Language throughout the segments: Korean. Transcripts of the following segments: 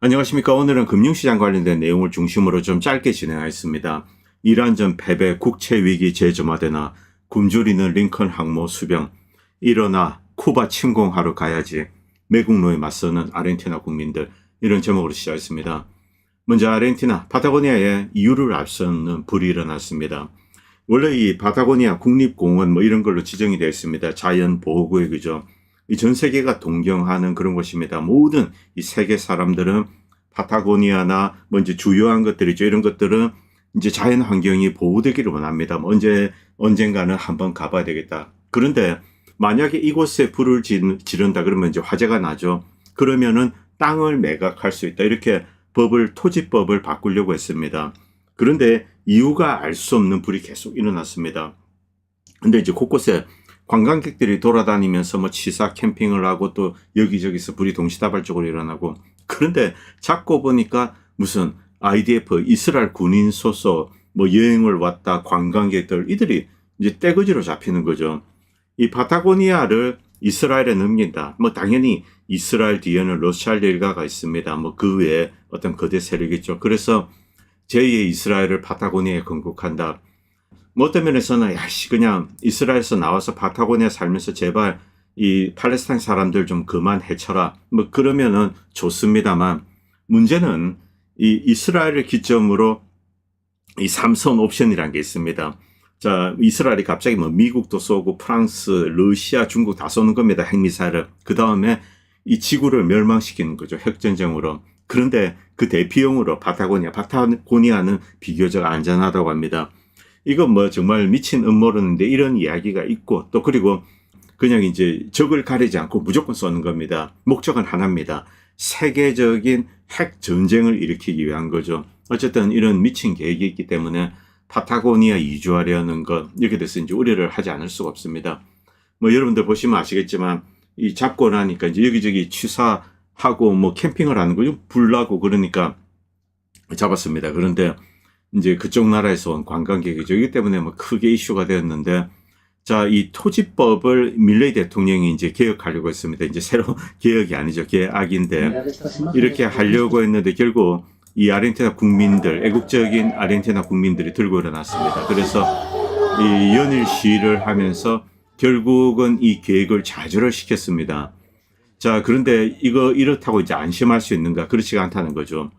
안녕하십니까. 오늘은 금융시장 관련된 내용을 중심으로 좀 짧게 진행하겠습니다. 이란전 패배, 국채위기 재점화되나, 굶주리는 링컨 항모 수병, 일어나 쿠바 침공하러 가야지, 매국노에 맞서는 아르헨티나 국민들, 이런 제목으로 시작했습니다. 먼저 아르헨티나 파타고니아에 이유를 앞서는 불이 일어났습니다. 원래 이 파타고니아 국립공원 이런 걸로 지정이 되어 있습니다. 자연보호구역이죠. 이 전 세계가 동경하는 그런 곳입니다. 모든 이 세계 사람들은 파타고니아나 이제 주요한 것들이죠. 이런 것들은 이제 자연 환경이 보호되기를 원합니다. 언젠가는 한번 가봐야 되겠다. 그런데 만약에 이곳에 불을 지른다 그러면 이제 화재가 나죠. 그러면은 땅을 매각할 수 있다. 이렇게 토지법을 바꾸려고 했습니다. 그런데 이유가 알 수 없는 불이 계속 일어났습니다. 근데 이제 곳곳에 관광객들이 돌아다니면서 치사 캠핑을 하고 또 여기저기서 불이 동시다발적으로 일어나고, 그런데 찾고 보니까 무슨 IDF 이스라엘 군인 소속 여행을 왔다 관광객들 이들이 이제 떼거지로 잡히는 거죠. 이 파타고니아를 이스라엘에 넘긴다. 당연히 이스라엘 뒤에는 러시아 일가가 있습니다. 그 외에 어떤 거대 세력이죠. 그래서 제2의 이스라엘을 파타고니아에 건국한다. 어떤 면에서는 그냥 이스라엘에서 나와서 파타고니아 살면서 제발 이 팔레스타인 사람들 좀 그만 해쳐라. 그러면은 좋습니다만, 문제는 이 이스라엘을 기점으로 이 삼선 옵션이라는 게 있습니다. 자, 이스라엘이 갑자기 미국도 쏘고 프랑스, 러시아, 중국 다 쏘는 겁니다. 핵미사일을. 그 다음에 이 지구를 멸망시키는 거죠. 핵전쟁으로. 그런데 그 대피용으로 파타고니아는 비교적 안전하다고 합니다. 이건 정말 미친 음모론인데 이런 이야기가 있고, 또 그리고 그냥 이제 적을 가리지 않고 무조건 쏘는 겁니다. 목적은 하나입니다. 세계적인 핵 전쟁을 일으키기 위한 거죠. 어쨌든 이런 미친 계획이 있기 때문에 파타고니아 이주하려는 것, 이렇게 돼서 이제 우려를 하지 않을 수가 없습니다. 여러분들 보시면 아시겠지만 이 잡고 나니까 이제 여기저기 취사하고 캠핑을 하는 거죠. 불나고 그러니까 잡았습니다. 그런데 이제 그쪽 나라에서 온 관광객이죠. 이기 때문에 크게 이슈가 되었는데, 자, 이 토지법을 밀레이 대통령이 이제 개혁하려고 했습니다. 이제 새로 개혁이 아니죠. 개악인데, 이렇게 하려고 했는데 결국 이 아르헨티나 국민들, 애국적인 아르헨티나 국민들이 들고 일어났습니다. 그래서 이 연일 시위를 하면서 결국은 이 계획을 좌절을 시켰습니다. 자, 그런데 이렇다고 이제 안심할 수 있는가? 그렇지가 않다는 거죠.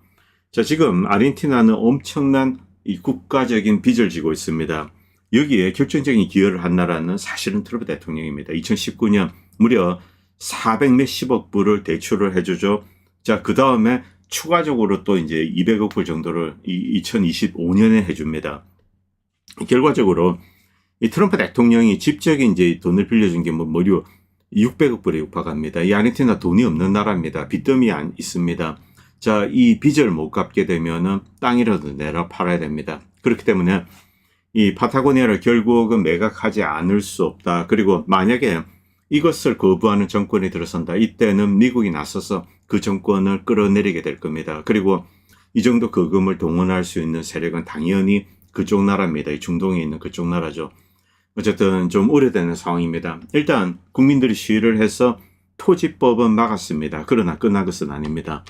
자, 지금 아르헨티나는 엄청난 이 국가적인 빚을 지고 있습니다. 여기에 결정적인 기여를 한 나라는 사실은 트럼프 대통령입니다. 2019년 무려 400 몇십억 불을 대출을 해주죠. 자, 그 다음에 추가적으로 또 이제 200억 불 정도를 2025년에 해줍니다. 결과적으로 이 트럼프 대통령이 직접적인 이제 돈을 빌려준 게 무려 600억 불에 육박합니다. 이 아르헨티나 돈이 없는 나라입니다. 빚더미 있습니다. 자, 이 빚을 못 갚게 되면은 땅이라도 내라 팔아야 됩니다. 그렇기 때문에 이 파타고니아를 결국은 매각하지 않을 수 없다. 그리고 만약에 이것을 거부하는 정권이 들어선다. 이때는 미국이 나서서 그 정권을 끌어내리게 될 겁니다. 그리고 이 정도 거금을 동원할 수 있는 세력은 당연히 그쪽 나라입니다. 이 중동에 있는 그쪽 나라죠. 어쨌든 좀 우려되는 상황입니다. 일단 국민들이 시위를 해서 토지법은 막았습니다. 그러나 끝난 것은 아닙니다.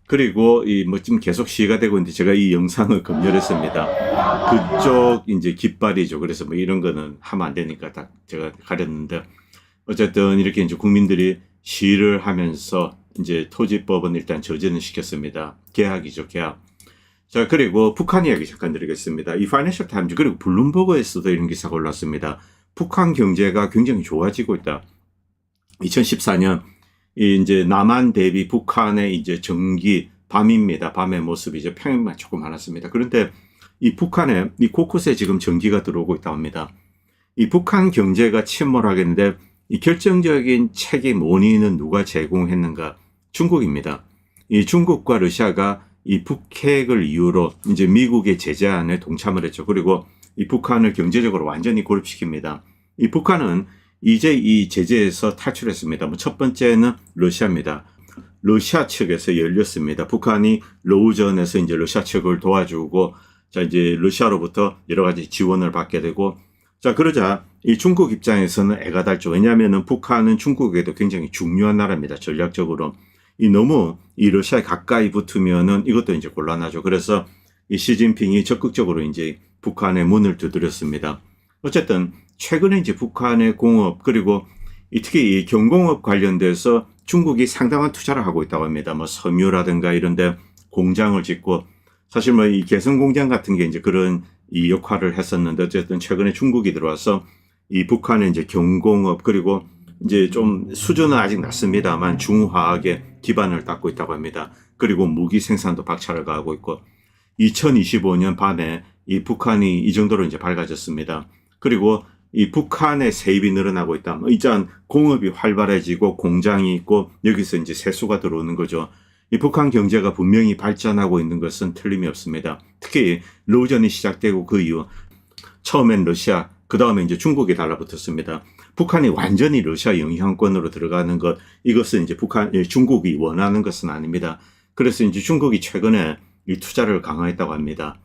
그리고 지금 계속 시위가 되고 있는데 제가 이 영상을 검열했습니다. 그쪽 이제 깃발이죠. 그래서 이런 거는 하면 안 되니까 다 제가 가렸는데, 어쨌든 이렇게 이제 국민들이 시위를 하면서 이제 토지법은 일단 저지는 시켰습니다. 계약이죠, 계약. 자, 그리고 북한 이야기 잠깐 드리겠습니다. 이 파이낸셜 타임즈 그리고 블룸버그에서도 이런 기사가 올랐습니다. 북한 경제가 굉장히 좋아지고 있다. 2014년 이제 남한 대비 북한의 이제 전기 밤입니다. 밤의 모습이죠. 평일만 조금 많았습니다. 그런데 이 북한에 이 곳곳에 지금 전기가 들어오고 있다고 합니다. 이 북한 경제가 침몰하겠는데 이 결정적인 책임 원인은 누가 제공했는가? 중국입니다. 이 중국과 러시아가 이 북핵을 이유로 이제 미국의 제재안에 동참을 했죠. 그리고 이 북한을 경제적으로 완전히 고립시킵니다. 이 북한은 이제 이 제재에서 탈출했습니다. 첫 번째는 러시아입니다. 러시아 측에서 열렸습니다. 북한이 러우전에서 이제 러시아 측을 도와주고, 자, 이제 러시아로부터 여러 가지 지원을 받게 되고, 자, 그러자 이 중국 입장에서는 애가 달죠. 왜냐하면은 북한은 중국에도 굉장히 중요한 나라입니다. 전략적으로. 이 너무 이 러시아에 가까이 붙으면은 이것도 이제 곤란하죠. 그래서 이 시진핑이 적극적으로 이제 북한의 문을 두드렸습니다. 어쨌든 최근에 이제 북한의 공업 그리고 특히 이 경공업 관련돼서 중국이 상당한 투자를 하고 있다고 합니다. 뭐 섬유라든가 이런데 공장을 짓고 사실 뭐 이 개성 공장 같은 게 이제 그런 이 역할을 했었는데 어쨌든 최근에 중국이 들어와서 이 북한의 이제 경공업 그리고 이제 좀 수준은 아직 낮습니다만 중화학에 기반을 닦고 있다고 합니다. 그리고 무기 생산도 박차를 가하고 있고 2025년 밤에 이 북한이 이 정도로 이제 밝아졌습니다. 그리고 이 북한의 세입이 늘어나고 있다. 뭐 일단 공업이 활발해지고 공장이 있고 여기서 이제 세수가 들어오는 거죠. 이 북한 경제가 분명히 발전하고 있는 것은 틀림이 없습니다. 특히 러전이 시작되고 그 이후 처음엔 러시아, 그 다음에 이제 중국이 달라붙었습니다. 북한이 완전히 러시아 영향권으로 들어가는 것, 이것은 이제 중국이 원하는 것은 아닙니다. 그래서 이제 중국이 최근에 이 투자를 강화했다고 합니다.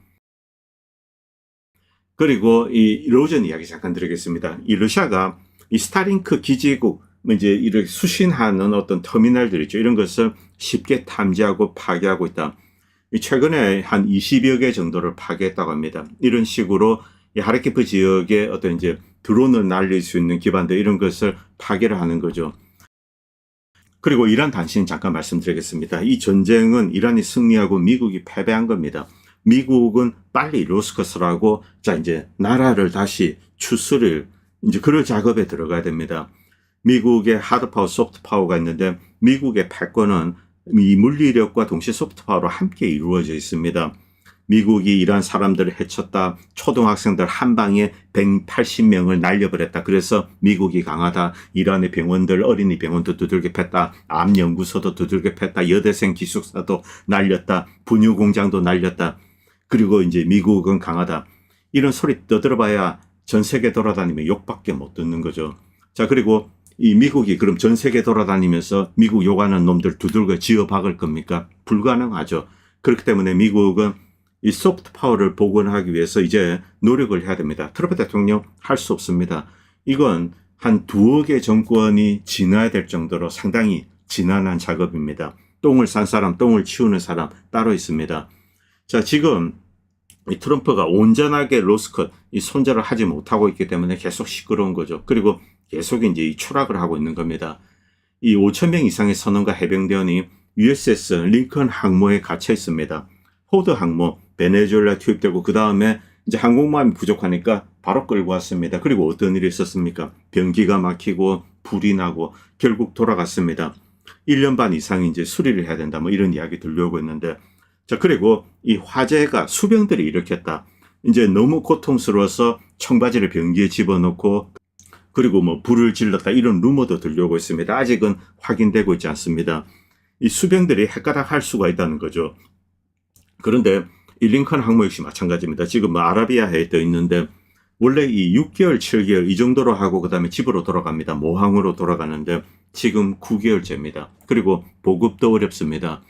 그리고 이 러전 이야기 잠깐 드리겠습니다. 이 러시아가 이 스타링크 기지국, 이제 이렇게 수신하는 어떤 터미널들 있죠. 이런 것을 쉽게 탐지하고 파괴하고 있다. 최근에 한 20여 개 정도를 파괴했다고 합니다. 이런 식으로 이 하르키프 지역에 어떤 이제 드론을 날릴 수 있는 기반들 이런 것을 파괴를 하는 거죠. 그리고 이란 단신 잠깐 말씀드리겠습니다. 이 전쟁은 이란이 승리하고 미국이 패배한 겁니다. 미국은 빨리 로스커스라고 자 이제 나라를 다시 추스릴 이제 그럴 작업에 들어가야 됩니다. 미국의 하드파워, 소프트파워가 있는데 미국의 패권은 이 물리력과 동시에 소프트파워로 함께 이루어져 있습니다. 미국이 이란 사람들을 해쳤다. 초등학생들 한 방에 180명을 날려버렸다. 그래서 미국이 강하다. 이란의 병원들, 어린이 병원도 두들겨 팼다. 암연구소도 두들겨 팼다. 여대생 기숙사도 날렸다. 분유공장도 날렸다. 그리고 이제 미국은 강하다. 이런 소리 떠들어봐야 전 세계 돌아다니면 욕밖에 못 듣는 거죠. 자, 그리고 이 미국이 그럼 전 세계 돌아다니면서 미국 욕하는 놈들 두들겨 지어 박을 겁니까? 불가능하죠. 그렇기 때문에 미국은 이 소프트 파워를 복원하기 위해서 이제 노력을 해야 됩니다. 트럼프 대통령 할 수 없습니다. 이건 한 2억의 정권이 지나야 될 정도로 상당히 지난한 작업입니다. 똥을 싼 사람, 똥을 치우는 사람 따로 있습니다. 자, 지금 이 트럼프가 온전하게 로스컷, 이 손절을 하지 못하고 있기 때문에 계속 시끄러운 거죠. 그리고 계속 이제 이 추락을 하고 있는 겁니다. 이 5,000명 이상의 선원과 해병대원이 USS 링컨 항모에 갇혀 있습니다. 포드 항모, 베네수엘라 투입되고 그 다음에 이제 항공모함이 부족하니까 바로 끌고 왔습니다. 그리고 어떤 일이 있었습니까? 변기가 막히고 불이 나고 결국 돌아갔습니다. 1년 반 이상 이제 수리를 해야 된다. 뭐 이런 이야기 들려오고 있는데 자, 그리고 이 화재가 수병들이 일으켰다. 이제 너무 고통스러워서 청바지를 변기에 집어넣고 그리고 뭐 불을 질렀다. 이런 루머도 들려오고 있습니다. 아직은 확인되고 있지 않습니다. 이 수병들이 헷가닥 할 수가 있다는 거죠. 그런데 이 링컨 항모 역시 마찬가지입니다. 지금 뭐 아라비아해에 떠 있는데 원래 이 6개월, 7개월 이 정도로 하고 그 다음에 집으로 돌아갑니다. 모항으로 돌아가는데 지금 9개월째입니다. 그리고 보급도 어렵습니다.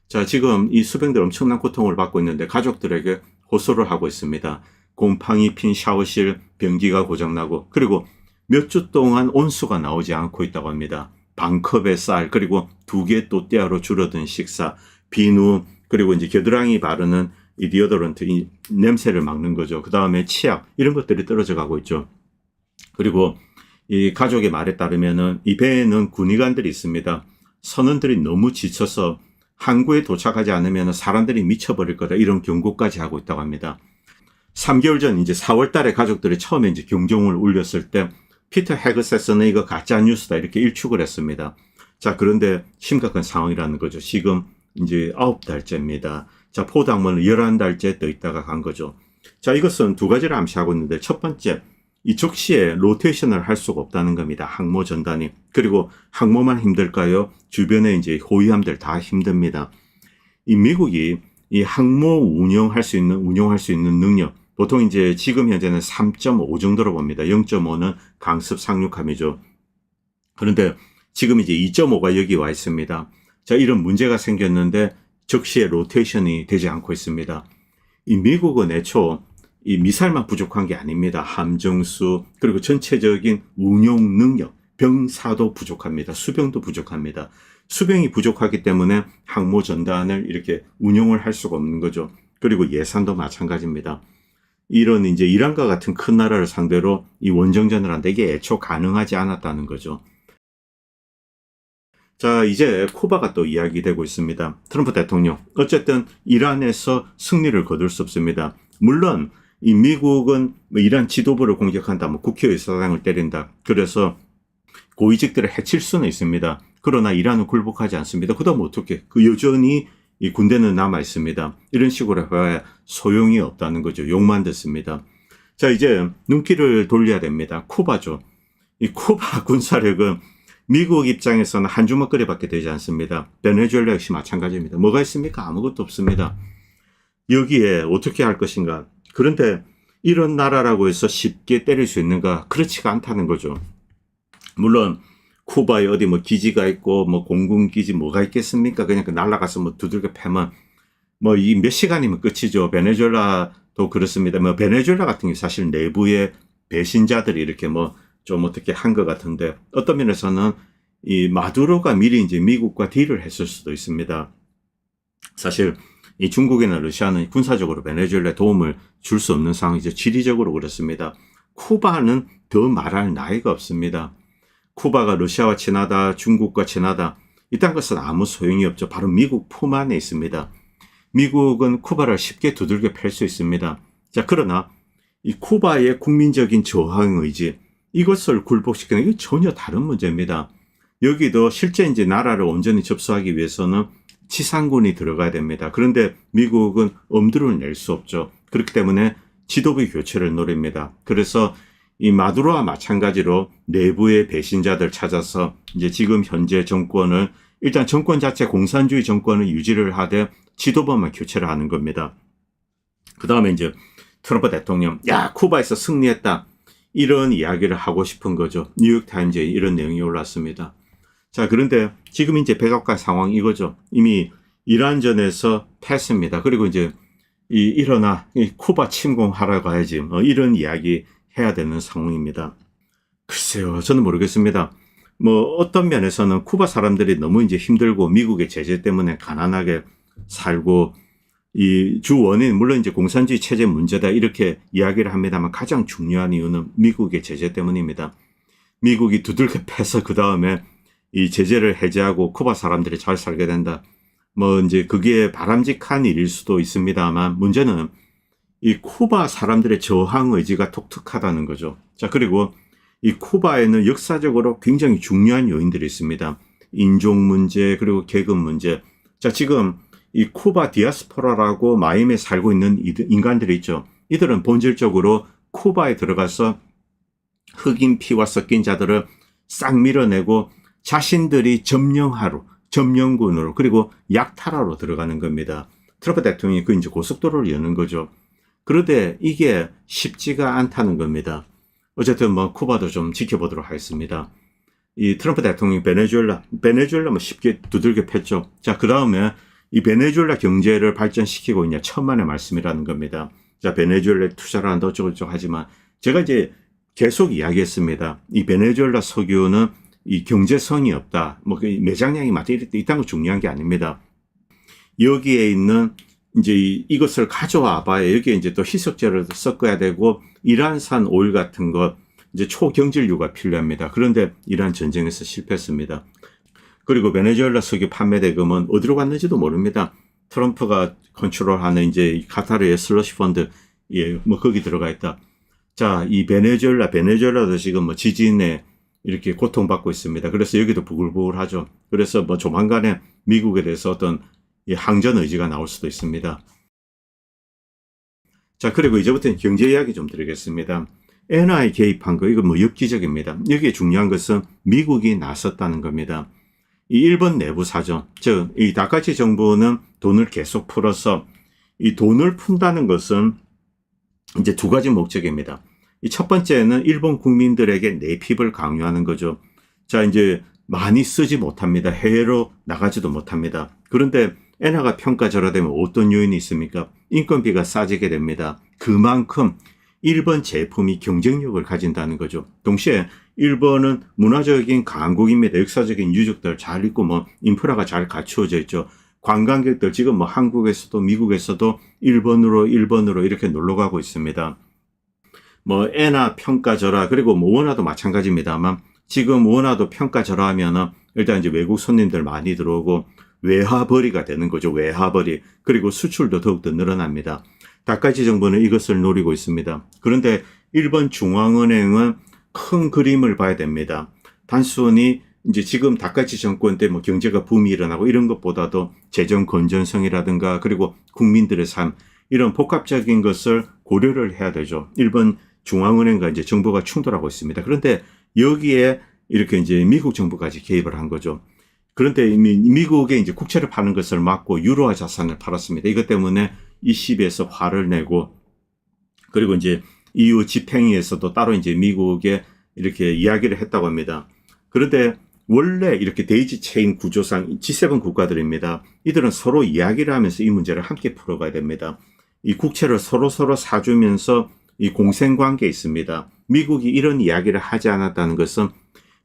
자, 지금 이 수병들 엄청난 고통을 받고 있는데 가족들에게 호소를 하고 있습니다. 곰팡이 핀 샤워실, 변기가 고장나고 그리고 몇 주 동안 온수가 나오지 않고 있다고 합니다. 반컵의 쌀, 그리고 2개 또띠아로 줄어든 식사, 비누, 그리고 이제 겨드랑이 바르는 이 디오더런트, 이 냄새를 막는 거죠. 그 다음에 치약, 이런 것들이 떨어져 가고 있죠. 그리고 이 가족의 말에 따르면은 이 배에는 군의관들이 있습니다. 선원들이 너무 지쳐서 항구에 도착하지 않으면 사람들이 미쳐버릴 거다. 이런 경고까지 하고 있다고 합니다. 3개월 전 이제 4월 달에 가족들이 처음에 이제 경종을 울렸을 때 피터 헤그세스는 이거 가짜 뉴스다 이렇게 일축을 했습니다. 자, 그런데 심각한 상황이라는 거죠. 지금 이제 9달째입니다. 자, 포드 항모는 11달째 떠 있다가 간 거죠. 자, 이것은 두 가지를 암시하고 있는데 첫 번째, 이 적시에 로테이션을 할 수가 없다는 겁니다. 항모 전단이. 그리고 항모만 힘들까요? 주변에 이제 호위함들 다 힘듭니다. 이 미국이 이 항모 운용할 수 있는 능력, 보통 이제 지금 현재는 3.5 정도로 봅니다. 0.5는 강습 상륙함이죠. 그런데 지금 이제 2.5가 여기 와 있습니다. 자, 이런 문제가 생겼는데 적시에 로테이션이 되지 않고 있습니다. 이 미국은 애초 이 미사일만 부족한 게 아닙니다. 함정수, 그리고 전체적인 운용 능력, 병사도 부족합니다. 수병도 부족합니다. 수병이 부족하기 때문에 항모 전단을 이렇게 운용을 할 수가 없는 거죠. 그리고 예산도 마찬가지입니다. 이런 이제 이란과 같은 큰 나라를 상대로 이 원정전을 한다. 이게 애초 가능하지 않았다는 거죠. 자, 이제 쿠바가 또 이야기되고 있습니다. 트럼프 대통령. 어쨌든 이란에서 승리를 거둘 수 없습니다. 물론 이 미국은 뭐 이란 지도부를 공격한다, 뭐 국회의사당을 때린다. 그래서 고위직들을 해칠 수는 있습니다. 그러나 이란은 굴복하지 않습니다. 그다음 어떻게? 여전히 이 군대는 남아 있습니다. 이런 식으로 해봐야 소용이 없다는 거죠. 욕만 듣습니다. 자, 이제 눈길을 돌려야 됩니다. 쿠바죠. 이 쿠바 군사력은 미국 입장에서는 한 주먹거리밖에 되지 않습니다. 베네수엘라 역시 마찬가지입니다. 뭐가 있습니까? 아무것도 없습니다. 여기에 어떻게 할 것인가? 그런데 이런 나라라고 해서 쉽게 때릴 수 있는가? 그렇지가 않다는 거죠. 물론 쿠바에 어디 뭐 기지가 있고 뭐 공군기지 뭐가 있겠습니까? 그냥 날아가서 뭐 두들겨 패면 뭐 이 몇 시간이면 끝이죠. 베네수엘라도 그렇습니다. 뭐 베네수엘라 같은 게 사실 내부의 배신자들이 이렇게 뭐 좀 어떻게 한 것 같은데 어떤 면에서는 이 마두로가 미리 이제 미국과 딜을 했을 수도 있습니다. 사실 이 중국이나 러시아는 군사적으로 베네수엘라에 도움을 줄 수 없는 상황이죠. 지리적으로 그렇습니다. 쿠바는 더 말할 나위가 없습니다. 쿠바가 러시아와 친하다, 중국과 친하다, 이딴 것은 아무 소용이 없죠. 바로 미국 품 안에 있습니다. 미국은 쿠바를 쉽게 두들겨 팰 수 있습니다. 자, 그러나 이 쿠바의 국민적인 저항 의지, 이것을 굴복시키는 게 전혀 다른 문제입니다. 여기도 실제 이제 나라를 온전히 접수하기 위해서는 지상군이 들어가야 됩니다. 그런데 미국은 엄두를 낼 수 없죠. 그렇기 때문에 지도부 교체를 노립니다. 그래서 이 마두로와 마찬가지로 내부의 배신자들 찾아서 이제 지금 현재 정권을 일단 정권 자체 공산주의 정권을 유지를 하되 지도부만 교체를 하는 겁니다. 그 다음에 이제 트럼프 대통령, 야, 쿠바에서 승리했다. 이런 이야기를 하고 싶은 거죠. 뉴욕타임즈에 이런 내용이 올랐습니다. 자, 그런데 지금 이제 백악관 상황 이거죠. 이미 이란전에서 패스입니다. 그리고 이제 일어나 쿠바 침공하러 가야지. 이런 이야기 해야 되는 상황입니다. 글쎄요, 저는 모르겠습니다. 뭐 어떤 면에서는 쿠바 사람들이 너무 이제 힘들고 미국의 제재 때문에 가난하게 살고 이 주 원인 물론 이제 공산주의 체제 문제다 이렇게 이야기를 합니다만 가장 중요한 이유는 미국의 제재 때문입니다. 미국이 두들겨 패서 그 다음에 이 제재를 해제하고 쿠바 사람들이 잘 살게 된다. 뭐 이제 그게 바람직한 일일 수도 있습니다만 문제는 이 쿠바 사람들의 저항 의지가 독특하다는 거죠. 자, 그리고 이 쿠바에는 역사적으로 굉장히 중요한 요인들이 있습니다. 인종 문제 그리고 계급 문제. 자, 지금 이 쿠바 디아스포라라고 마이애미에 살고 있는 인간들이 있죠. 이들은 본질적으로 쿠바에 들어가서 흑인 피와 섞인 자들을 싹 밀어내고 자신들이 점령군으로 그리고 약탈하러 들어가는 겁니다. 트럼프 대통령이 그 이제 고속도로를 여는 거죠. 그런데 이게 쉽지가 않다는 겁니다. 어쨌든 뭐 쿠바도 좀 지켜보도록 하겠습니다. 이 트럼프 대통령이 베네수엘라 뭐 쉽게 두들겨 팼죠. 자, 그 다음에 이 베네수엘라 경제를 발전시키고 있냐 천만의 말씀이라는 겁니다. 자, 베네수엘라에 투자를 한다 어쩌고저쩌고 하지만 제가 이제 계속 이야기했습니다. 이 베네수엘라 석유는 이 경제성이 없다. 뭐 매장량이 맞다. 이딴 거 중요한 게 아닙니다. 여기에 있는 이제 이것을 가져와 봐야 여기에 이제 또 희석제를 섞어야 되고 이란산 오일 같은 것 이제 초경질유가 필요합니다. 그런데 이란 전쟁에서 실패했습니다. 그리고 베네수엘라 석유 판매 대금은 어디로 갔는지도 모릅니다. 트럼프가 컨트롤하는 이제 카타르의 슬러시 펀드, 예, 뭐 거기 들어가 있다. 자, 이 베네수엘라도 지금 뭐 지진에 이렇게 고통받고 있습니다. 그래서 여기도 부글부글하죠. 그래서 뭐 조만간에 미국에 대해서 어떤 항전 의지가 나올 수도 있습니다. 자, 그리고 이제부터는 경제 이야기 좀 드리겠습니다. NI 개입한 거, 이거 뭐 엽기적입니다. 여기에 중요한 것은 미국이 나섰다는 겁니다. 이 일본 내부 사정, 즉, 이 다카치 정부는 돈을 계속 풀어서 이 돈을 푼다는 것은 이제 두 가지 목적입니다. 이 첫 번째는 일본 국민들에게 내핍을 강요하는 거죠. 자, 이제 많이 쓰지 못합니다. 해외로 나가지도 못합니다. 그런데 엔화가 평가절하되면 어떤 요인이 있습니까? 인건비가 싸지게 됩니다. 그만큼 일본 제품이 경쟁력을 가진다는 거죠. 동시에 일본은 문화적인 강국입니다. 역사적인 유적들 잘 있고 뭐 인프라가 잘 갖추어져 있죠. 관광객들 지금 뭐 한국에서도 미국에서도 일본으로 이렇게 놀러 가고 있습니다. 뭐 엔화 평가절하 그리고 뭐 원화도 마찬가지입니다만 지금 원화도 평가절하하면은 일단 이제 외국 손님들 많이 들어오고 외화벌이가 되는 거죠. 외화벌이. 그리고 수출도 더욱더 늘어납니다. 다카이치 정부는 이것을 노리고 있습니다. 그런데 일본 중앙은행은 큰 그림을 봐야 됩니다. 단순히 이제 지금 다카이치 정권 때 뭐 경제가 붐이 일어나고 이런 것보다도 재정 건전성이라든가 그리고 국민들의 삶 이런 복합적인 것을 고려를 해야 되죠. 일본 중앙은행과 이제 정부가 충돌하고 있습니다. 그런데 여기에 이렇게 이제 미국 정부까지 개입을 한 거죠. 그런데 이미 미국에 이제 국채를 파는 것을 막고 유로화 자산을 팔았습니다. 이것 때문에 ECB에서 화를 내고 그리고 이제 EU 집행위에서도 따로 이제 미국에 이렇게 이야기를 했다고 합니다. 그런데 원래 이렇게 데이지 체인 구조상 G7 국가들입니다. 이들은 서로 이야기를 하면서 이 문제를 함께 풀어가야 됩니다. 이 국채를 서로 사주면서 이 공생관계에 있습니다. 미국이 이런 이야기를 하지 않았다는 것은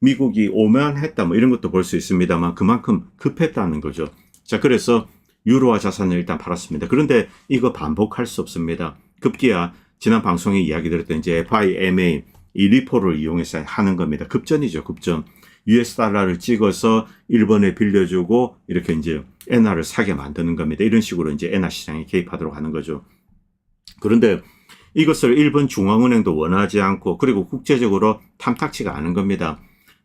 미국이 오만했다 뭐 이런 것도 볼 수 있습니다만 그만큼 급했다는 거죠. 자, 그래서 유로화 자산을 일단 팔았습니다. 그런데 이거 반복할 수 없습니다. 급기야 지난 방송에 이야기 드렸던 이제 FIMA 이 리포를 이용해서 하는 겁니다. 급전이죠, 급전. US 달러를 찍어서 일본에 빌려주고 이렇게 이제 엔화를 사게 만드는 겁니다. 이런 식으로 이제 엔화 시장에 개입하도록 하는 거죠. 그런데 이것을 일본 중앙은행도 원하지 않고 그리고 국제적으로 탐탁치가 않은 겁니다.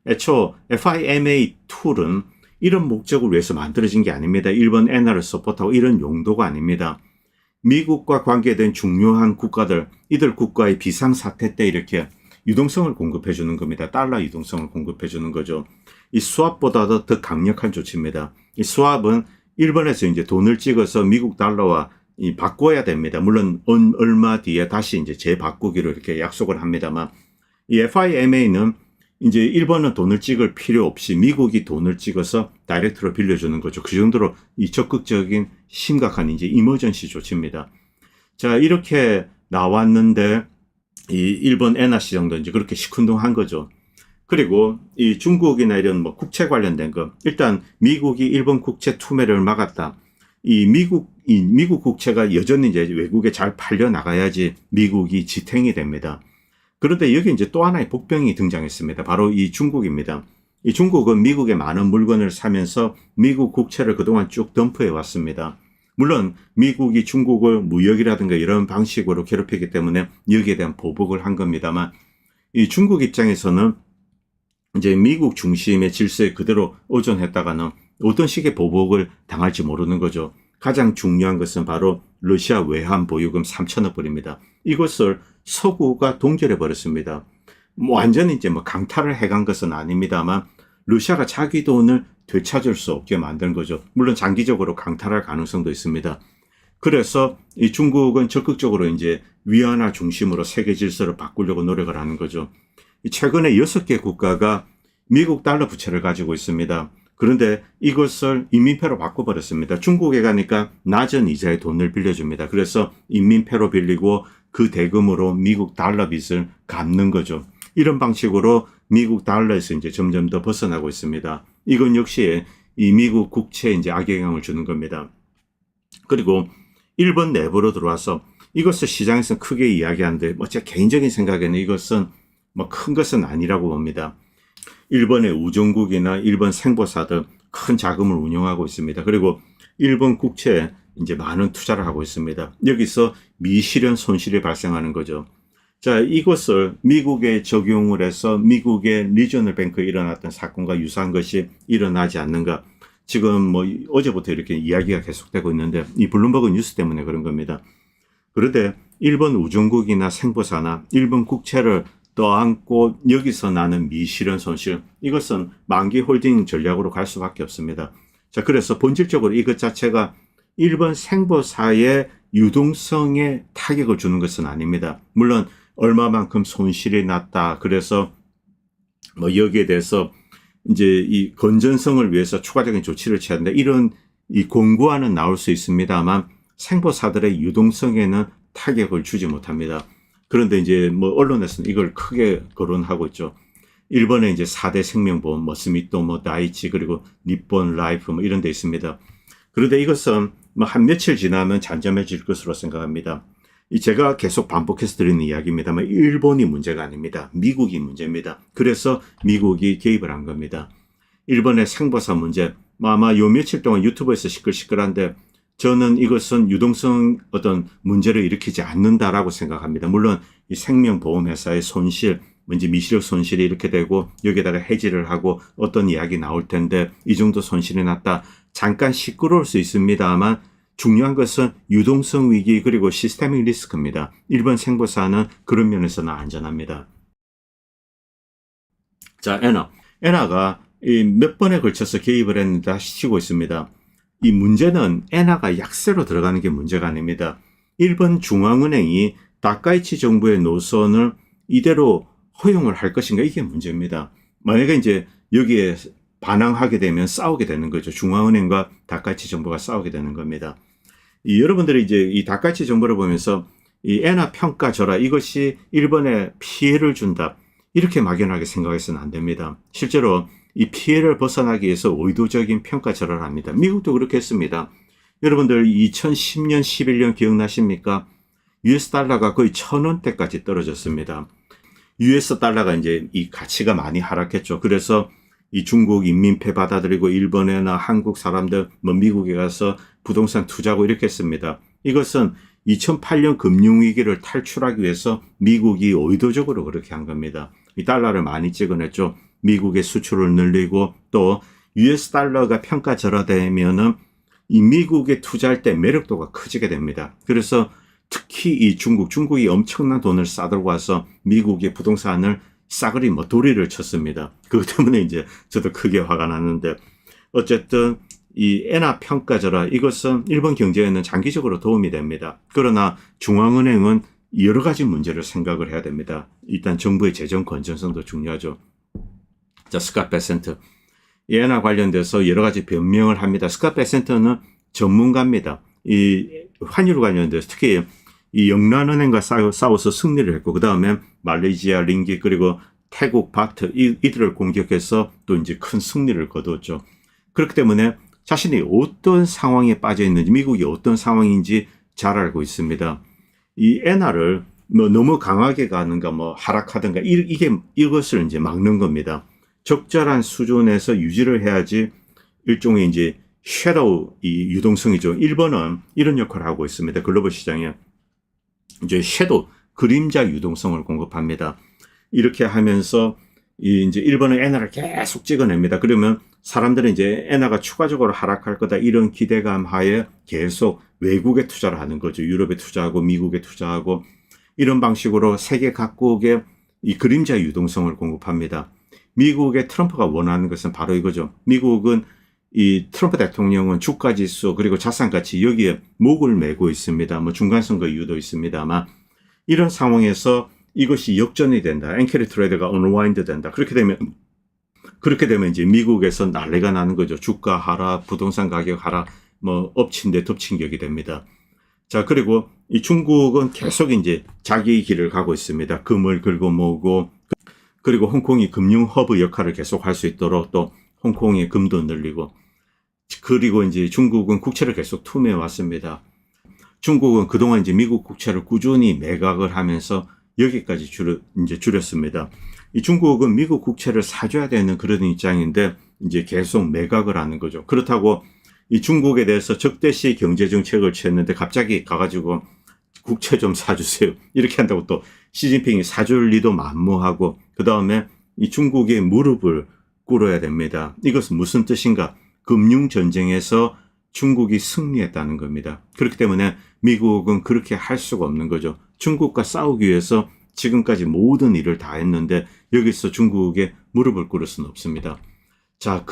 애초 FIMA 툴은 이런 목적을 위해서 만들어진 게 아닙니다. 일본 엔화를 서포트하고 이런 용도가 아닙니다. 미국과 관계된 중요한 국가들, 이들 국가의 비상사태 때 이렇게 유동성을 공급해 주는 겁니다. 달러 유동성을 공급해 주는 거죠. 이 스왑보다도 더 강력한 조치입니다. 이 스왑은 일본에서 이제 돈을 찍어서 미국 달러와 바꿔야 됩니다. 물론 얼마 뒤에 다시 이제 재바꾸기로 이렇게 약속을 합니다만 이 FIMA는 이제 일본은 돈을 찍을 필요 없이 미국이 돈을 찍어서 다이렉트로 빌려주는 거죠. 그 정도로 이 적극적인 심각한 이제 이머전시 조치입니다. 자, 이렇게 나왔는데 이 일본 엔화 시장도 이제 그렇게 시큰둥한 거죠. 그리고 이 중국이나 이런 뭐 국채 관련된 거 일단 미국이 일본 국채 투매를 막았다. 이 미국 국채가 여전히 이제 외국에 잘 팔려 나가야지 미국이 지탱이 됩니다. 그런데 여기 이제 또 하나의 복병이 등장했습니다. 바로 이 중국입니다. 이 중국은 미국의 많은 물건을 사면서 미국 국채를 그동안 쭉 덤프해 왔습니다. 물론 미국이 중국을 무역이라든가 이런 방식으로 괴롭히기 때문에 여기에 대한 보복을 한 겁니다만 이 중국 입장에서는 이제 미국 중심의 질서에 그대로 의존했다가는 어떤 식의 보복을 당할지 모르는 거죠. 가장 중요한 것은 바로 러시아 외환 보유금 3천억 불입니다. 이것을 서구가 동결해 버렸습니다. 완전히 이제 뭐 강탈을 해간 것은 아닙니다만 러시아가 자기 돈을 되찾을 수 없게 만든 거죠. 물론 장기적으로 강탈할 가능성도 있습니다. 그래서 이 중국은 적극적으로 이제 위안화 중심으로 세계 질서를 바꾸려고 노력을 하는 거죠. 최근에 6개 국가가 미국 달러 부채를 가지고 있습니다. 그런데 이것을 인민폐로 바꿔버렸습니다. 중국에 가니까 낮은 이자에 돈을 빌려줍니다. 그래서 인민폐로 빌리고 그 대금으로 미국 달러 빚을 갚는 거죠. 이런 방식으로 미국 달러에서 이제 점점 더 벗어나고 있습니다. 이건 역시 이 미국 국채에 이제 악영향을 주는 겁니다. 그리고 일본 내부로 들어와서 이것을 시장에서 크게 이야기하는데 뭐 제 개인적인 생각에는 이것은 뭐 큰 것은 아니라고 봅니다. 일본의 우정국이나 일본 생보사들 큰 자금을 운용하고 있습니다. 그리고 일본 국채에 이제 많은 투자를 하고 있습니다. 여기서 미실현 손실이 발생하는 거죠. 자, 이것을 미국에 적용을 해서 미국의 리저널 뱅크에 일어났던 사건과 유사한 것이 일어나지 않는가. 지금 뭐 어제부터 이렇게 이야기가 계속되고 있는데 이 블룸버그 뉴스 때문에 그런 겁니다. 그런데 일본 우정국이나 생보사나 일본 국채를 떠안고 여기서 나는 미실현 손실, 이것은 만기 홀딩 전략으로 갈 수밖에 없습니다. 자, 그래서 본질적으로 이것 자체가 일본 생보사의 유동성에 타격을 주는 것은 아닙니다. 물론 얼마만큼 손실이 났다. 그래서 뭐 여기에 대해서 이제 이 건전성을 위해서 추가적인 조치를 취해야 한다. 이런 이 공고안은 나올 수 있습니다만 생보사들의 유동성에는 타격을 주지 못합니다. 그런데 이제 뭐 언론에서는 이걸 크게 거론하고 있죠. 일본의 이제 4대 생명보험, 뭐 스미토, 뭐 다이치, 그리고 니폰 라이프 뭐 이런 데 있습니다. 그런데 이것은 뭐 한 며칠 지나면 잠잠해질 것으로 생각합니다. 제가 계속 반복해서 드리는 이야기입니다만 일본이 문제가 아닙니다. 미국이 문제입니다. 그래서 미국이 개입을 한 겁니다. 일본의 생보사 문제, 아마 요 며칠 동안 유튜브에서 시끌시끌한데 저는 이것은 유동성 어떤 문제를 일으키지 않는다라고 생각합니다. 물론 이 생명보험회사의 손실, 뭔지 미시력 손실이 이렇게 되고 여기에다가 해지를 하고 어떤 이야기 나올 텐데 이 정도 손실이 났다. 잠깐 시끄러울 수 있습니다만 중요한 것은 유동성 위기 그리고 시스테믹 리스크입니다. 일본 생보사는 그런 면에서는 안전합니다. 자, 엔화가 몇 번에 걸쳐서 개입을 했는데 다시 치고 있습니다. 이 문제는 엔화가 약세로 들어가는 게 문제가 아닙니다. 일본 중앙은행이 다카이치 정부의 노선을 이대로 허용을 할 것인가 이게 문제입니다. 만약에 이제 여기에 반항하게 되면 싸우게 되는 거죠. 중앙은행과 다카이치 정부가 싸우게 되는 겁니다. 여러분들이 이제 이 다카이치 정부를 보면서 이 엔화 평가 절하 이것이 일본에 피해를 준다 이렇게 막연하게 생각해서는 안 됩니다. 실제로 이 피해를 벗어나기 위해서 의도적인 평가 절하를 합니다. 미국도 그렇게 했습니다. 여러분들 2010년, 11년 기억나십니까? US 달러가 거의 1,000원대까지 떨어졌습니다. US 달러가 이제 이 가치가 많이 하락했죠. 그래서 이 중국 인민폐 받아들이고 일본이나 한국 사람들 뭐 미국에 가서 부동산 투자하고 이렇게 했습니다. 이것은 2008년 금융위기를 탈출하기 위해서 미국이 의도적으로 그렇게 한 겁니다. 이 달러를 많이 찍어냈죠. 미국의 수출을 늘리고 또 US 달러가 평가 절하되면은 이 미국에 투자할 때 매력도가 커지게 됩니다. 그래서 특히 이 중국이 엄청난 돈을 싸들고 와서 미국의 부동산을 싸그리 뭐 도리를 쳤습니다. 그것 때문에 이제 저도 크게 화가 났는데 어쨌든 이 엔화 평가 절하 이것은 일본 경제에는 장기적으로 도움이 됩니다. 그러나 중앙은행은 여러 가지 문제를 생각을 해야 됩니다. 일단 정부의 재정 건전성도 중요하죠. 자, 스캇 베센트. 이 엔화 관련돼서 여러 가지 변명을 합니다. 스캇 베센트는 전문가입니다. 이 환율 관련돼서 특히 이 영란은행과 싸워서 승리를 했고 그 다음에 말레이시아 링깃 그리고 태국 바트 이들을 공격해서 또 이제 큰 승리를 거두었죠. 그렇기 때문에 자신이 어떤 상황에 빠져 있는지 미국이 어떤 상황인지 잘 알고 있습니다. 이 엔화를 뭐 너무 강하게 가는가 뭐 하락하든가 이것을 이제 막는 겁니다. 적절한 수준에서 유지를 해야지 일종의 이제 섀도우 이 유동성이죠. 일본은 이런 역할을 하고 있습니다. 글로벌 시장에 이제 섀도우 그림자 유동성을 공급합니다. 이렇게 하면서 이제 일본은 엔화를 계속 찍어냅니다. 그러면 사람들은 이제 엔화가 추가적으로 하락할 거다 이런 기대감 하에 계속 외국에 투자를 하는 거죠. 유럽에 투자하고 미국에 투자하고 이런 방식으로 세계 각국에 이 그림자 유동성을 공급합니다. 미국의 트럼프가 원하는 것은 바로 이거죠. 미국은 이 트럼프 대통령은 주가 지수 그리고 자산 가치 여기에 목을 메고 있습니다. 뭐 중간선거 이유도 있습니다만 이런 상황에서 이것이 역전이 된다. 엔캐리 트레이드가 언와인드 된다. 그렇게 되면 이제 미국에서 난리가 나는 거죠. 주가 하락, 부동산 가격 하락, 뭐 엎친 데 덮친 격이 됩니다. 자, 그리고 이 중국은 계속 이제 자기 길을 가고 있습니다. 금을 긁어 모으고 그리고 홍콩이 금융 허브 역할을 계속 할 수 있도록 또 홍콩의 금도 늘리고 그리고 이제 중국은 국채를 계속 투매해 왔습니다. 중국은 그동안 이제 미국 국채를 꾸준히 매각을 하면서 여기까지 줄였습니다. 이 중국은 미국 국채를 사줘야 되는 그런 입장인데 이제 계속 매각을 하는 거죠. 그렇다고 이 중국에 대해서 적대시 경제 정책을 취했는데 갑자기 가가지고 국채 좀 사주세요. 이렇게 한다고 또 시진핑이 사줄 리도 만무하고 그 다음에 이 중국의 무릎을 꿇어야 됩니다. 이것은 무슨 뜻인가? 금융전쟁에서 중국이 승리했다는 겁니다. 그렇기 때문에 미국은 그렇게 할 수가 없는 거죠. 중국과 싸우기 위해서 지금까지 모든 일을 다 했는데 여기서 중국에 무릎을 꿇을 수는 없습니다. 자,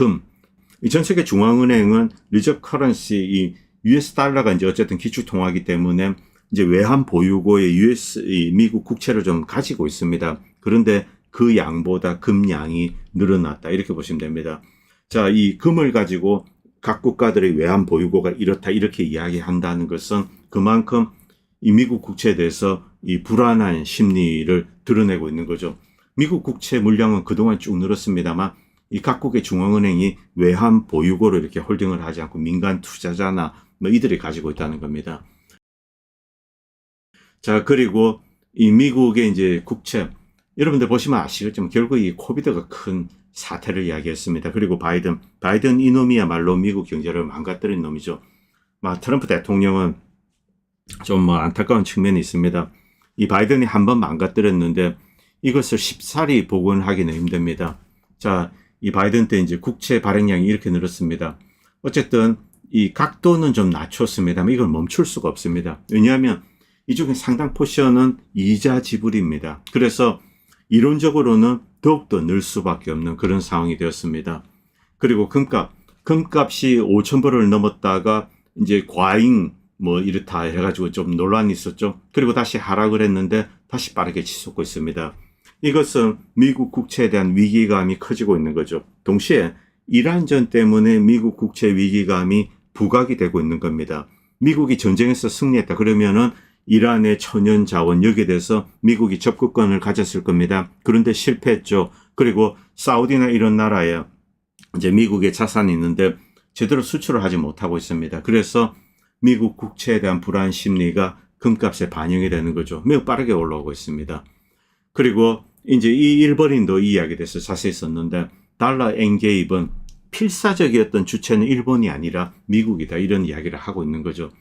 이 전 세계 중앙은행은 리저브 커런시 이 US 달러가 이제 어쨌든 기축통화기 때문에 이제 외환 보유고의 미국 국채를 좀 가지고 있습니다. 그런데 그 양보다 금양이 늘어났다. 이렇게 보시면 됩니다. 자, 이 금을 가지고 각 국가들의 외환 보유고가 이렇다. 이렇게 이야기한다는 것은 그만큼 이 미국 국채에 대해서 이 불안한 심리를 드러내고 있는 거죠. 미국 국채 물량은 그동안 쭉 늘었습니다만 이 각국의 중앙은행이 외환 보유고로 이렇게 홀딩을 하지 않고 민간 투자자나 뭐 이들이 가지고 있다는 겁니다. 자, 그리고 이 미국의 이제 국채, 여러분들 보시면 아시겠지만 결국 이 코비드가 큰 사태를 이야기했습니다. 그리고 바이든 이놈이야말로 미국 경제를 망가뜨린 놈이죠. 트럼프 대통령은 좀 안타까운 측면이 있습니다. 이 바이든이 한번 망가뜨렸는데 이것을 쉽사리 복원하기는 힘듭니다. 자, 이 바이든 때 이제 국채 발행량이 이렇게 늘었습니다. 어쨌든 이 각도는 좀 낮췄습니다만 이걸 멈출 수가 없습니다. 왜냐하면 이 중에 상당 포션은 이자 지불입니다. 그래서 이론적으로는 더욱더 늘 수밖에 없는 그런 상황이 되었습니다. 그리고 금값이 5,000불을 넘었다가 이제 과잉 이렇다 해가지고 좀 논란이 있었죠. 그리고 다시 하락을 했는데 다시 빠르게 치솟고 있습니다. 이것은 미국 국채에 대한 위기감이 커지고 있는 거죠. 동시에 이란전 때문에 미국 국채 위기감이 부각이 되고 있는 겁니다. 미국이 전쟁에서 승리했다 그러면은 이란의 천연 자원 여기에 대해서 미국이 접근권을 가졌을 겁니다. 그런데 실패했죠. 그리고 사우디나 이런 나라에 이제 미국의 자산이 있는데 제대로 수출을 하지 못하고 있습니다. 그래서 미국 국채에 대한 불안 심리가 금값에 반영이 되는 거죠. 매우 빠르게 올라오고 있습니다. 그리고 이제 이 일본인도 이 이야기에 대해서 자세히 썼는데 달러 엔게입은 필사적이었던 주체는 일본이 아니라 미국이다 이런 이야기를 하고 있는 거죠.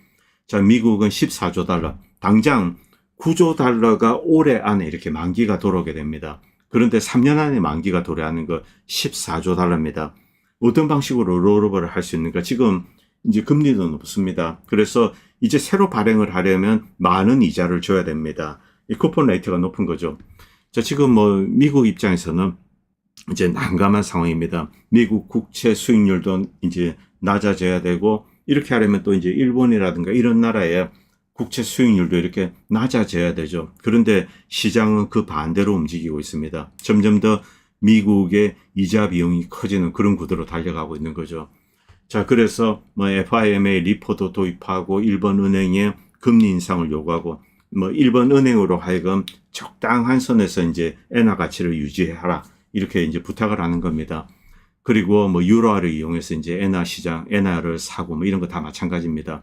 자, 미국은 14조 달러, 당장 9조 달러가 올해 안에 이렇게 만기가 돌아오게 됩니다. 그런데 3년 안에 만기가 도래하는 거 14조 달러입니다. 어떤 방식으로 롤오버를 할 수 있는가? 지금 이제 금리도 높습니다. 그래서 이제 새로 발행을 하려면 많은 이자를 줘야 됩니다. 이 쿠폰 레이트가 높은 거죠. 자, 지금 미국 입장에서는 이제 난감한 상황입니다. 미국 국채 수익률도 이제 낮아져야 되고 이렇게 하려면 또 이제 일본이라든가 이런 나라의 국채 수익률도 이렇게 낮아져야 되죠. 그런데 시장은 그 반대로 움직이고 있습니다. 점점 더 미국의 이자 비용이 커지는 그런 구도로 달려가고 있는 거죠. 자, 그래서 FIMA 리포도 도입하고 일본 은행에 금리 인상을 요구하고 일본 은행으로 하여금 적당한 선에서 이제 엔화 가치를 유지하라 이렇게 이제 부탁을 하는 겁니다. 그리고 유로화를 이용해서 이제 엔화 시장, 엔화를 사고 이런 거 다 마찬가지입니다.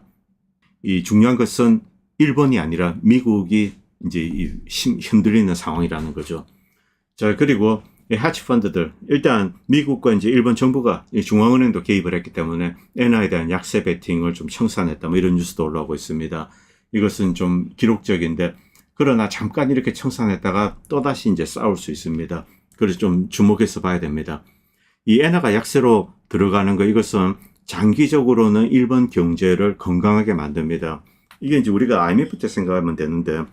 이 중요한 것은 일본이 아니라 미국이 이제 흔들리는 상황이라는 거죠. 자, 그리고 하치펀드들, 일단 미국과 이제 일본 정부가 중앙은행도 개입을 했기 때문에 엔화에 대한 약세 베팅을 좀 청산했다 이런 뉴스도 올라오고 있습니다. 이것은 좀 기록적인데 그러나 잠깐 이렇게 청산했다가 또다시 이제 싸울 수 있습니다. 그래서 좀 주목해서 봐야 됩니다. 이 엔화가 약세로 들어가는 거 이것은 장기적으로는 일본 경제를 건강하게 만듭니다. 이게 이제 우리가 IMF 때 생각하면 되는데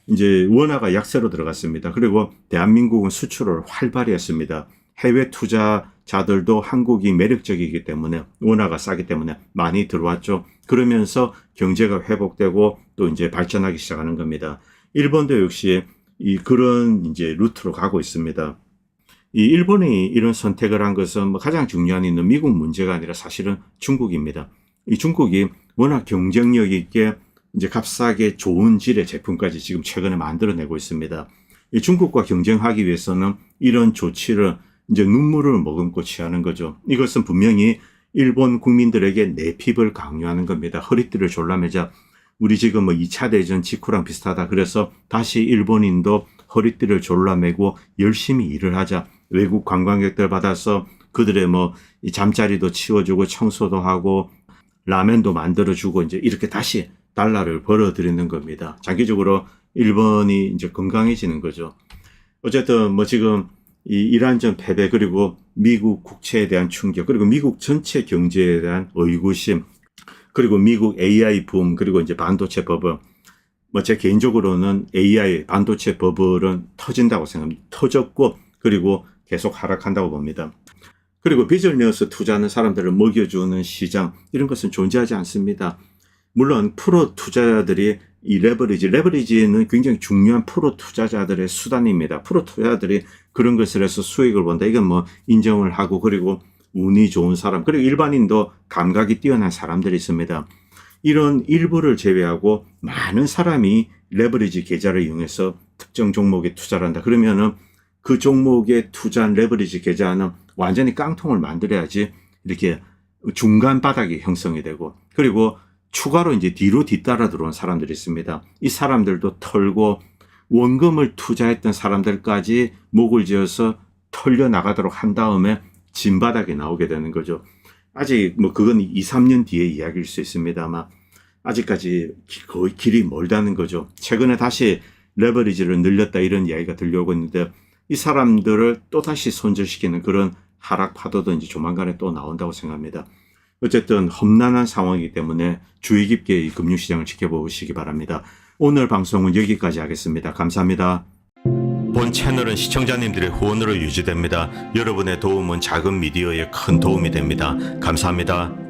이제 원화가 약세로 들어갔습니다. 그리고 대한민국은 수출을 활발히 했습니다. 해외 투자자들도 한국이 매력적이기 때문에 원화가 싸기 때문에 많이 들어왔죠. 그러면서 경제가 회복되고 또 이제 발전하기 시작하는 겁니다. 일본도 역시 그런 이제 루트로 가고 있습니다. 이 일본이 이런 선택을 한 것은 가장 중요한 있는 미국 문제가 아니라 사실은 중국입니다. 이 중국이 워낙 경쟁력 있게 이제 값싸게 좋은 질의 제품까지 지금 최근에 만들어내고 있습니다. 이 중국과 경쟁하기 위해서는 이런 조치를 이제 눈물을 머금고 취하는 거죠. 이것은 분명히 일본 국민들에게 내핍을 강요하는 겁니다. 허리띠를 졸라매자. 우리 지금 2차 대전 직후랑 비슷하다. 그래서 다시 일본인도 허리띠를 졸라매고 열심히 일을 하자. 외국 관광객들 받아서 그들의 이 잠자리도 치워주고 청소도 하고 라면도 만들어주고 이제 이렇게 다시 달러를 벌어들이는 겁니다. 장기적으로 일본이 이제 건강해지는 거죠. 어쨌든 지금 이 이란전 패배 그리고 미국 국채에 대한 충격 그리고 미국 전체 경제에 대한 의구심 그리고 미국 AI 붐 그리고 이제 반도체 버블 제 개인적으로는 AI 반도체 버블은 터진다고 생각합니다. 터졌고 그리고 계속 하락한다고 봅니다. 그리고 빚을 내어서 투자하는 사람들을 먹여주는 시장 이런 것은 존재하지 않습니다. 물론 프로 투자자들이 이 레버리지는 굉장히 중요한 프로 투자자들의 수단입니다. 프로 투자자들이 그런 것을 해서 수익을 본다. 이건 인정을 하고 그리고 운이 좋은 사람 그리고 일반인도 감각이 뛰어난 사람들이 있습니다. 이런 일부를 제외하고 많은 사람이 레버리지 계좌를 이용해서 특정 종목에 투자를 한다. 그러면은 그 종목에 투자한 레버리지 계좌는 완전히 깡통을 만들어야지 이렇게 중간 바닥이 형성이 되고, 그리고 추가로 이제 뒤로 뒤따라 들어온 사람들이 있습니다. 이 사람들도 털고 원금을 투자했던 사람들까지 목을 지어서 털려 나가도록 한 다음에 진바닥이 나오게 되는 거죠. 아직 뭐 그건 2, 3년 뒤에 이야기일 수 있습니다만 아직까지 거의 길이 멀다는 거죠. 최근에 다시 레버리지를 늘렸다 이런 이야기가 들려오고 있는데 이 사람들을 또다시 손절시키는 그런 하락 파도도 이제 조만간에 또 나온다고 생각합니다. 어쨌든 험난한 상황이기 때문에 주의 깊게 이 금융시장을 지켜보시기 바랍니다. 오늘 방송은 여기까지 하겠습니다. 감사합니다. 본 채널은 시청자님들의 후원으로 유지됩니다. 여러분의 도움은 작은 미디어에 큰 도움이 됩니다. 감사합니다.